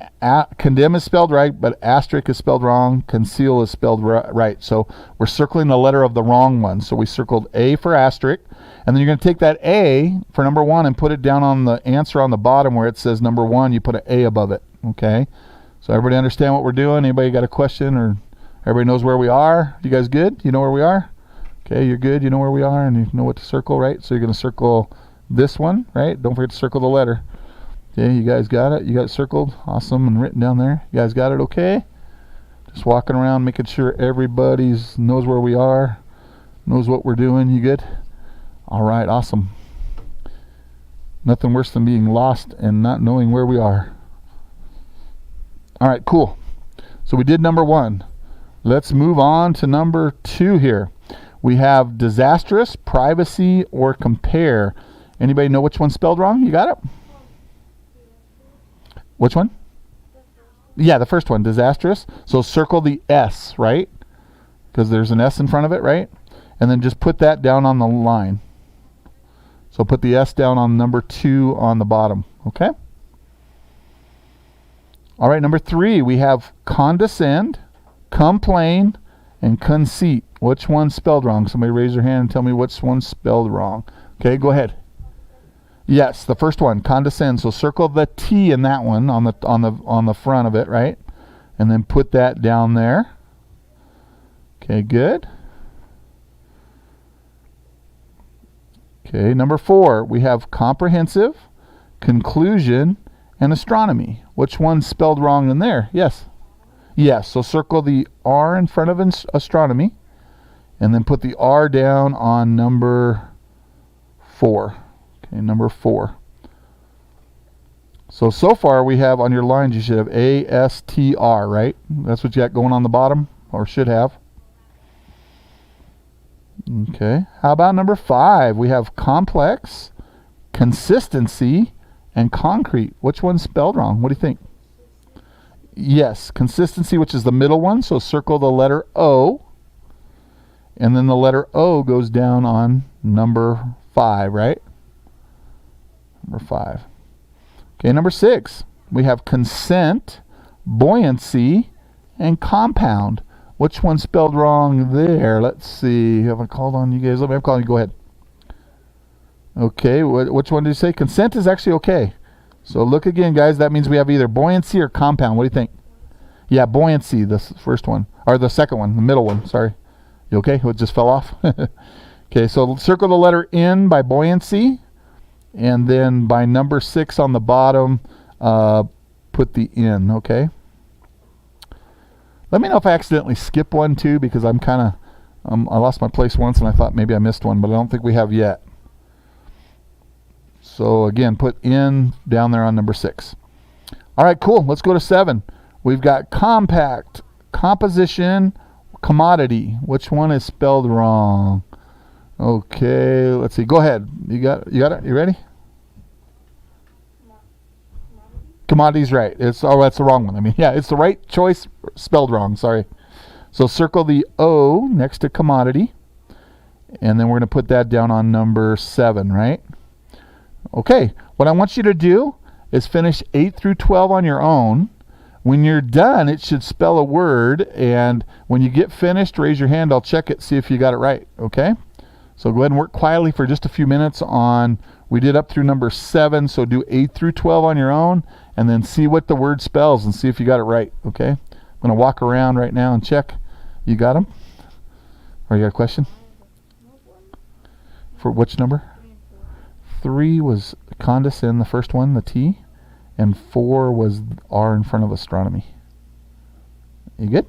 condemn is spelled right, but asterisk is spelled wrong. Conceal is spelled right. So we're circling the letter of the wrong one. So we circled A for asterisk. And then you're going to take that A for number 1 and put it down on the answer on the bottom where it says number 1. You put an A above it. Okay? So everybody understand what we're doing? Anybody got a question? Or everybody knows where we are? You guys good? You know where we are? Okay, you're good. You know where we are and you know what to circle, right? So you're going to circle this one, right? Don't forget to circle the letter. Okay, you guys got it? You got it circled? Awesome, and written down there. You guys got it okay? Just walking around making sure everybody knows where we are, knows what we're doing. You good? All right, awesome. Nothing worse than being lost and not knowing where we are. All right, cool. So we did number 1. Let's move on to number 2 here. We have disastrous, privacy, or compare. Anybody know which one's spelled wrong? You got it? Which one? Yeah, the first one, disastrous. So circle the S, right? Because there's an S in front of it, right? And then just put that down on the line. So put the S down on number 2 on the bottom, okay? All right, number 3, we have condescend, complain, and conceit. Which one's spelled wrong? Somebody raise their hand and tell me which one's spelled wrong. Okay, go ahead. Yes, the first one, condescend. So circle the T in that one on the front of it, right? and then put that down there. Okay, good. Okay, number 4, we have comprehensive, conclusion, and astronomy. Which one's spelled wrong in there? Yes. Yes, so circle the R in front of astronomy, and then put the R down on number 4. Okay, number 4. So far we have on your lines, you should have A-S-T-R, right? That's what you got going on the bottom, or should have. Okay, how about number 5? We have complex, consistency, and concrete. Which one's spelled wrong? What do you think? Yes, consistency, which is the middle one, so circle the letter O, and then the letter O goes down on number 5, right? Number 5. Okay, number 6, we have consent, buoyancy, and compound. Which one's spelled wrong there? Let's see. Have I called on you guys? Let me call you. Go ahead. Okay, which one did you say? Consent is actually okay. So look again, guys. That means we have either buoyancy or compound. What do you think? Yeah, buoyancy, the first one. Or the second one, the middle one. Sorry. You okay? It just fell off? Okay, so circle the letter N by buoyancy. And then by number 6 on the bottom, put the N, okay? Let me know if I accidentally skip one too, because I'm kind of, I lost my place once and I thought maybe I missed one, but I don't think we have yet. So again, put N down there on number 6. All right, cool. Let's go to 7. We've got compact, composition, commodity. Which one is spelled wrong? Okay, let's see. Go ahead. You got it? You ready? Commodity's right. That's the wrong one. I mean, yeah, it's the right choice, spelled wrong. Sorry. So circle the O next to commodity, and then we're going to put that down on number 7, right? Okay. What I want you to do is finish 8 through 12 on your own. When you're done, it should spell a word, and when you get finished, raise your hand. I'll check it, see if you got it right. Okay? So go ahead and work quietly for just a few minutes on, we did up through number 7, so do 8 through 12 on your own, and then see what the word spells and see if you got it right, okay? I'm going to walk around right now and check. You got them? Or you got a question? For which number? 3 was condescend, the first one, the T, and 4 was R in front of astronomy. You good?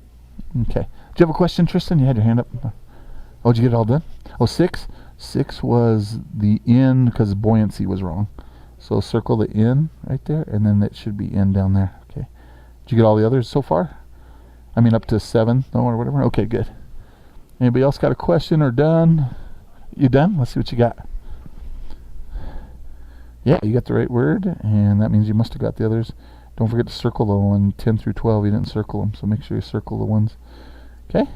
Okay. Do you have a question, Tristan? You had your hand up. Oh, did you get it all done? Oh, 6? 6 was the N because buoyancy was wrong. So circle the N right there, and then it should be N down there. Okay. Did you get all the others so far? I mean up to 7, no, or whatever? Okay, good. Anybody else got a question or done? You done? Let's see what you got. Yeah, you got the right word, and that means you must have got the others. Don't forget to circle the one 10 through 12. You didn't circle them, so make sure you circle the ones. Okay?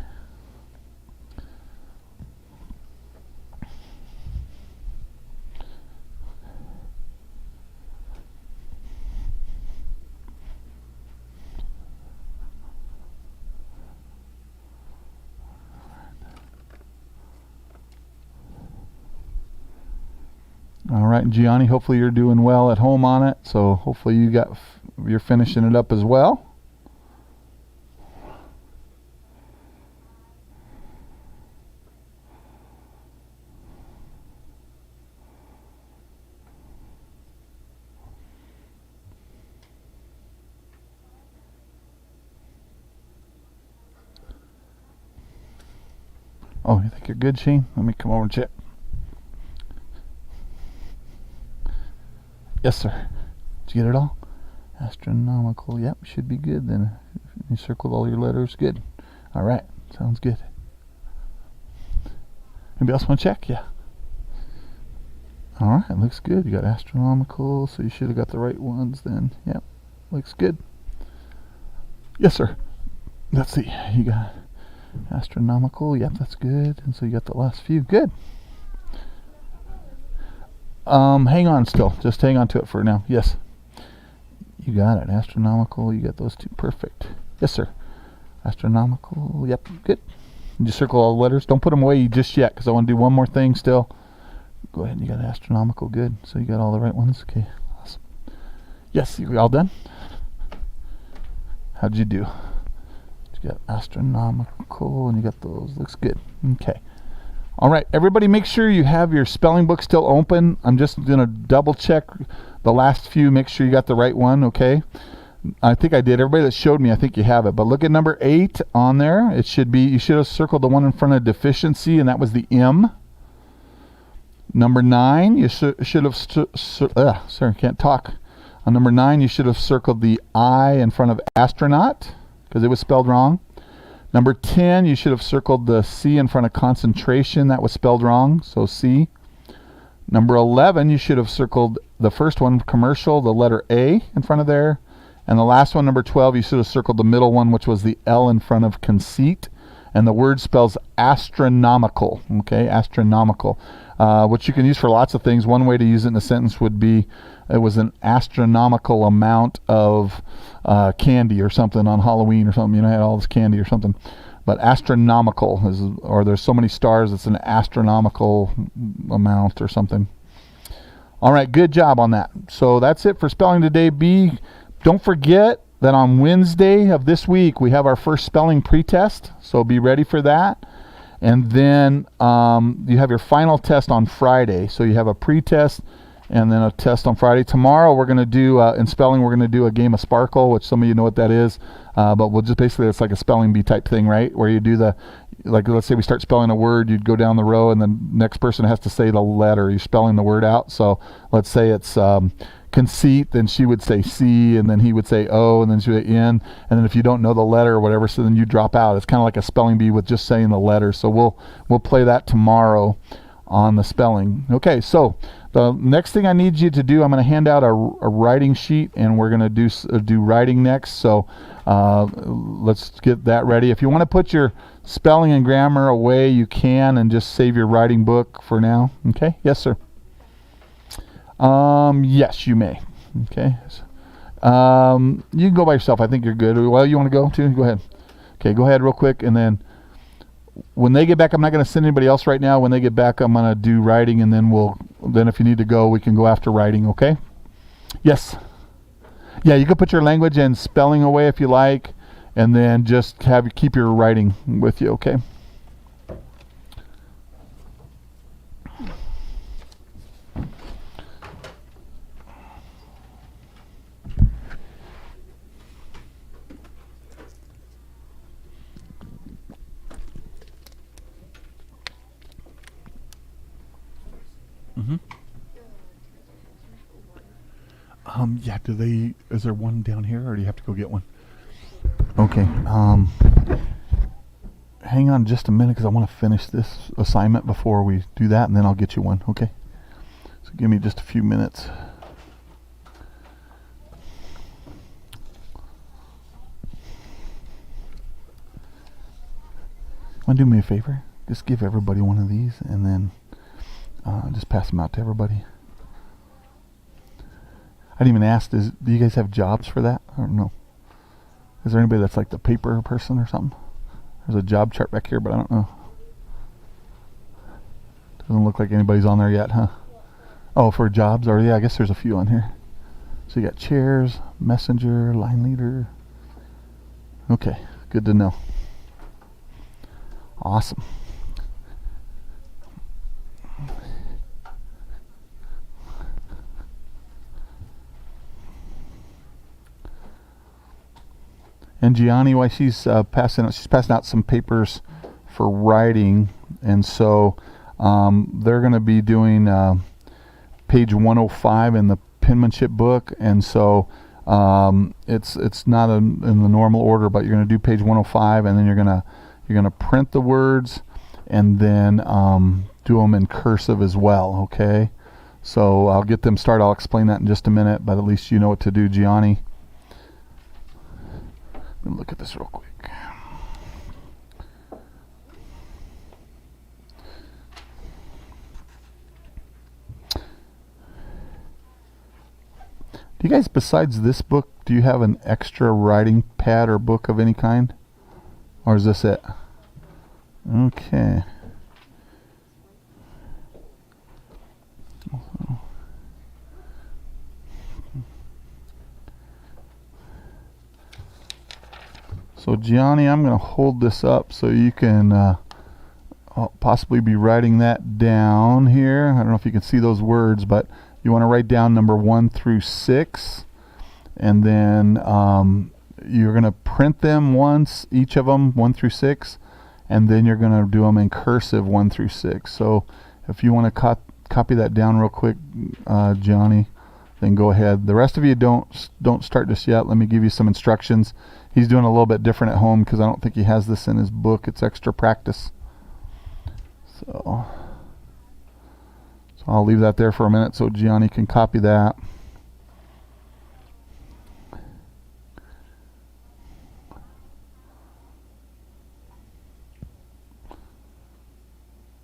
All right, Gianni, hopefully you're doing well at home on it. So hopefully you're finishing it up as well. Oh, you think you're good, Shane? Let me come over and check. Yes, sir. Did you get it all? Astronomical. Yep, should be good then. You circled all your letters. Good. All right. Sounds good. Anybody else want to check? Yeah. All right. Looks good. You got astronomical, so you should have got the right ones then. Yep. Looks good. Yes, sir. Let's see. You got astronomical. Yep, that's good. And so you got the last few. Good. Hang on still. Just hang on to it for now. Yes. You got it. Astronomical. You got those two. Perfect. Yes, sir. Astronomical. Yep. Good. You just circle all the letters. Don't put them away just yet, because I want to do one more thing still. Go ahead. You got astronomical. Good. So you got all the right ones. Okay. Awesome. Yes. You all done? How'd you do? You got astronomical, and you got those. Looks good. Okay. All right, everybody, make sure you have your spelling book still open. I'm just going to double check the last few. Make sure you got the right one, okay? I think I did. Everybody that showed me, I think you have it. But look at number 8 on there. It should be, you should have circled the one in front of deficiency, and that was the M. Number 9, you should have, sorry, can't talk. On number 9, you should have circled the I in front of astronaut, because it was spelled wrong. Number 10, you should have circled the C in front of concentration. That was spelled wrong, so C. Number 11, you should have circled the first one, commercial, the letter A in front of there. And the last one, number 12, you should have circled the middle one, which was the L in front of conceit. And the word spells astronomical, okay, astronomical, which you can use for lots of things. One way to use it in a sentence would be, it was an astronomical amount of candy or something on Halloween or something. You know, I had all this candy or something. But astronomical is, or there's so many stars, it's an astronomical amount or something. All right, good job on that. So that's it for spelling today. Don't forget that on Wednesday of this week, we have our first spelling pretest. So be ready for that. And then you have your final test on Friday. So you have a pretest and then a test on Friday. Tomorrow we're going to do, in spelling, we're going to do a game of Sparkle, which some of you know what that is. But we'll just basically, it's like a spelling bee type thing, right? Where you do the, like let's say we start spelling a word, you'd go down the row and the next person has to say the letter. You're spelling the word out. So let's say it's conceit, then she would say C, and then he would say O, and then she would N, and then if you don't know the letter or whatever, so then you drop out. It's kind of like a spelling bee with just saying the letter. So we'll play that tomorrow on the spelling. Okay, so the next thing I need you to do, I'm going to hand out a writing sheet, and we're going to do writing next. So let's get that ready. If you want to put your spelling and grammar away, you can, and just save your writing book for now. Okay? Yes, sir. Yes, you may. Okay. You can go by yourself. I think you're good. Well, you want to go too? Go ahead. Okay, go ahead real quick, and then when they get back, I'm not going to send anybody else right now. When they get back, I'm going to do writing, and then if you need to go, we can go after writing, okay? Yes. Yeah, you can put your language and spelling away if you like, and then just keep your writing with you, okay? Yeah, is there one down here, or do you have to go get one? Okay, hang on just a minute, because I want to finish this assignment before we do that, and then I'll get you one, okay? So give me just a few minutes. Want to do me a favor? Just give everybody one of these, and then just pass them out to everybody. I didn't even ask, do you guys have jobs for that? I don't know. Is there anybody that's like the paper person or something? There's a job chart back here, but I don't know. Doesn't look like anybody's on there yet, huh? Oh, for jobs? Or yeah, I guess there's a few on here. So you got chairs, messenger, line leader. Okay, good to know. Awesome. And Gianni, while she's passing out some papers for writing, and so they're going to be doing page 105 in the penmanship book, and so it's not in the normal order, but you're going to do page 105, and then you're going to print the words, and then do them in cursive as well. Okay, so I'll get them started. I'll explain that in just a minute, but at least you know what to do, Gianni. Look at this real quick. Do you guys, besides this book, do you have an extra writing pad or book of any kind? Or is this it? Okay. So Gianni, I'm going to hold this up so you can possibly be writing that down here. I don't know if you can see those words, but you want to write down number 1 through 6, and then you're going to print them once, each of them 1 through 6, and then you're going to do them in cursive 1 through 6. So if you want to copy that down real quick, Johnny, then go ahead. The rest of you don't start just yet. Let me give you some instructions. He's doing a little bit different at home because I don't think he has this in his book. It's extra practice. So I'll leave that there for a minute so Gianni can copy that.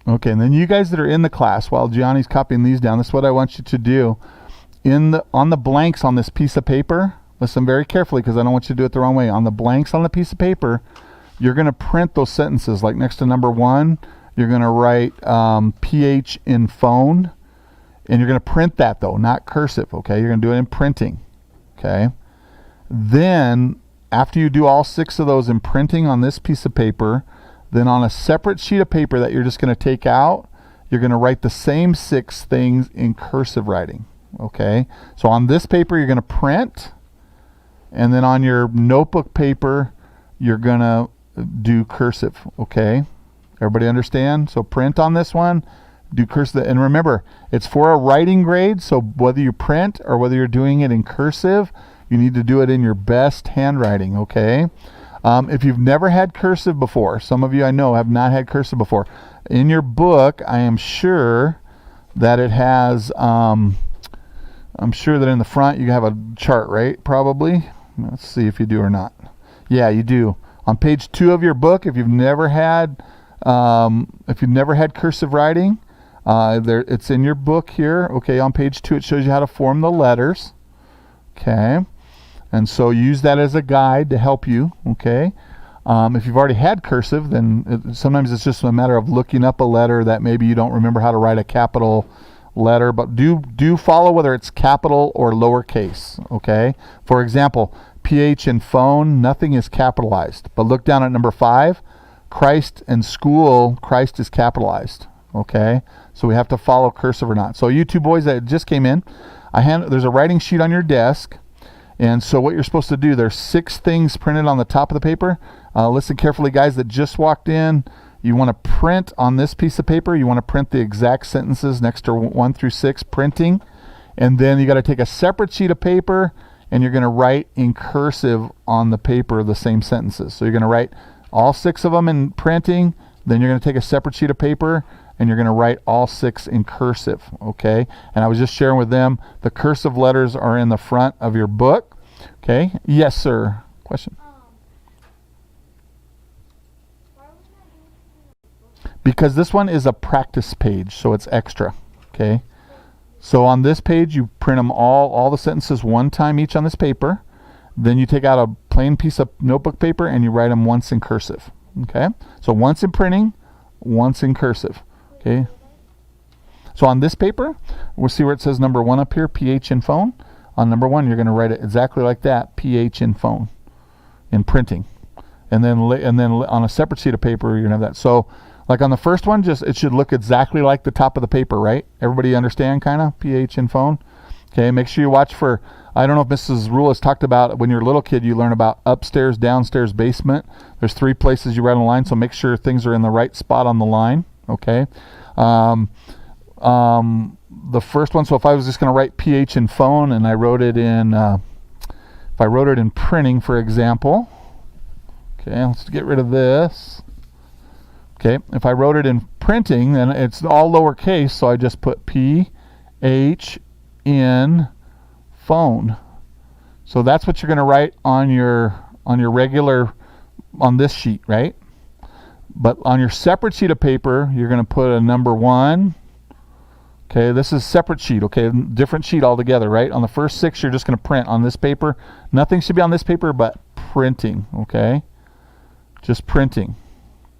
Okay, and then you guys that are in the class, while Gianni's copying these down, this is what I want you to do. On the blanks on this piece of paper, listen very carefully because I don't want you to do it the wrong way. On the blanks on the piece of paper, you're going to print those sentences. Like next to number 1, you're going to write PH in phone, and you're going to print that though, not cursive, okay? You're going to do it in printing, okay? Then, after you do all 6 of those in printing on this piece of paper, then on a separate sheet of paper that you're just going to take out, you're going to write the same 6 things in cursive writing, okay? So on this paper, you're going to print, and then on your notebook paper, you're going to do cursive, okay? Everybody understand? So print on this one, do cursive, and remember, it's for a writing grade, so whether you print or whether you're doing it in cursive, you need to do it in your best handwriting, okay? If you've never had cursive before, some of you I know have not had cursive before, in your book, I am sure that it has, I'm sure that in the front you have a chart, right? Probably. Let's see if you do or not. Yeah, you do. On page 2 of your book, if you've never had cursive writing, it's in your book here. Okay, on page 2 it shows you how to form the letters. Okay, and so use that as a guide to help you. Okay, if you've already had cursive, then sometimes it's just a matter of looking up a letter that maybe you don't remember how to write a capital letter, but do follow whether it's capital or lowercase. Okay, for example, PH in phone, nothing is capitalized, but look down at number 5. Christ and school, Christ is capitalized. Okay, so we have to follow cursive or not. So you two boys that just came in, there's a writing sheet on your desk, and so what you're supposed to do, there's 6 things printed on the top of the paper. Listen carefully, guys that just walked in. You want to print on this piece of paper. You want to print the exact sentences next to 1 through 6, printing, and then you got to take a separate sheet of paper and you're going to write in cursive on the paper the same sentences. So you're going to write all 6 of them in printing, then you're going to take a separate sheet of paper and you're going to write all 6 in cursive, okay? And I was just sharing with them, the cursive letters are in the front of your book, okay? Yes, sir. Question? Why wasn't I doing it? Because this one is a practice page, so it's extra, okay? So on this page, you print them all the sentences one time each on this paper. Then you take out a plain piece of notebook paper and you write them once in cursive, okay? So once in printing, once in cursive, okay? So on this paper, we'll see where it says number 1 up here, PH in phone. On number 1, you're going to write it exactly like that, PH in phone, in printing. And then on a separate sheet of paper, you're going to have that. So like on the first one, it should look exactly like the top of the paper, right? Everybody understand kind of PH in phone? Okay, make sure you watch for, I don't know if Mrs. Rule has talked about, when you're a little kid, you learn about upstairs, downstairs, basement. There's 3 places you write on a line, so make sure things are in the right spot on the line, okay? The first one, so if I was just going to write PH in phone and I wrote it in, if I wrote it in printing, for example, okay, let's get rid of this. Okay, if I wrote it in printing, then it's all lowercase, so I just put PH in phone. So that's what you're going to write on your regular, on this sheet, right? But on your separate sheet of paper, you're going to put a number 1. Okay, this is separate sheet, okay, different sheet altogether, right? On the first 6, you're just going to print on this paper. Nothing should be on this paper but printing, okay? Just printing,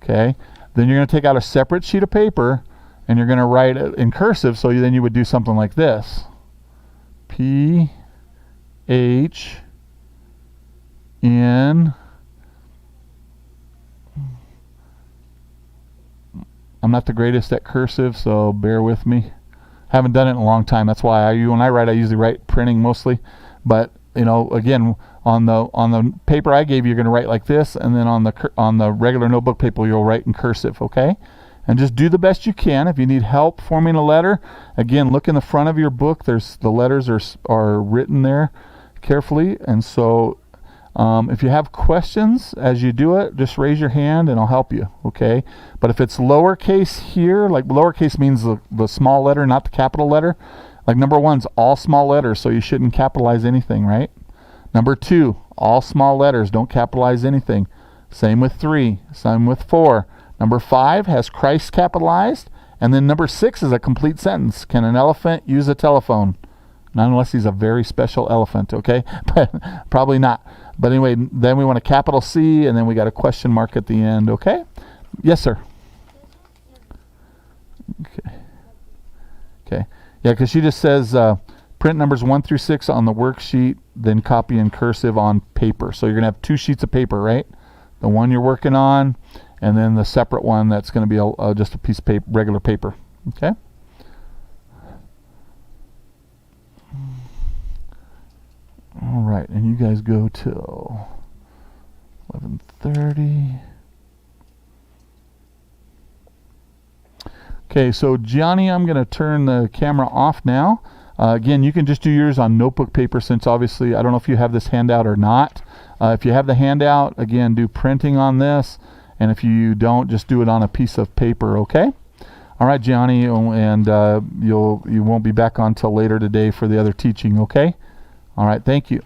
okay? Then you're going to take out a separate sheet of paper and you're going to write it in cursive, so then you would do something like this. PH in I'm not the greatest at cursive, so bear with me. Haven't done it in a long time. That's why when I write, I usually write printing mostly. But you know, again, on the paper I gave you, you're going to write like this, and then on the regular notebook paper, you'll write in cursive. Okay, and just do the best you can. If you need help forming a letter, again, look in the front of your book. There's the letters are written there carefully, and so if you have questions as you do it, just raise your hand and I'll help you. Okay, but if it's lowercase here, like lowercase means the small letter, not the capital letter. Like number 1's all small letters, so you shouldn't capitalize anything, right? Number 2, all small letters, don't capitalize anything. Same with 3, same with 4. Number 5 has Christ capitalized, and then number 6 is a complete sentence. Can an elephant use a telephone? Not unless he's a very special elephant, okay? But probably not. But anyway, then we want a capital C, and then we got a question mark at the end, okay? Yes, sir. Okay. Okay. Yeah, because she just says print numbers 1 through 6 on the worksheet, then copy in cursive on paper. So you're going to have 2 sheets of paper, right? The one you're working on, and then the separate one that's going to be just a piece of paper, regular paper. Okay? All right, and you guys go till 11:30. Okay, so Johnny, I'm going to turn the camera off now. Again, you can just do yours on notebook paper, since obviously, I don't know if you have this handout or not. If you have the handout, again, do printing on this. And if you don't, just do it on a piece of paper, okay? All right, Johnny, and you won't be back on till later today for the other teaching, okay? All right, thank you.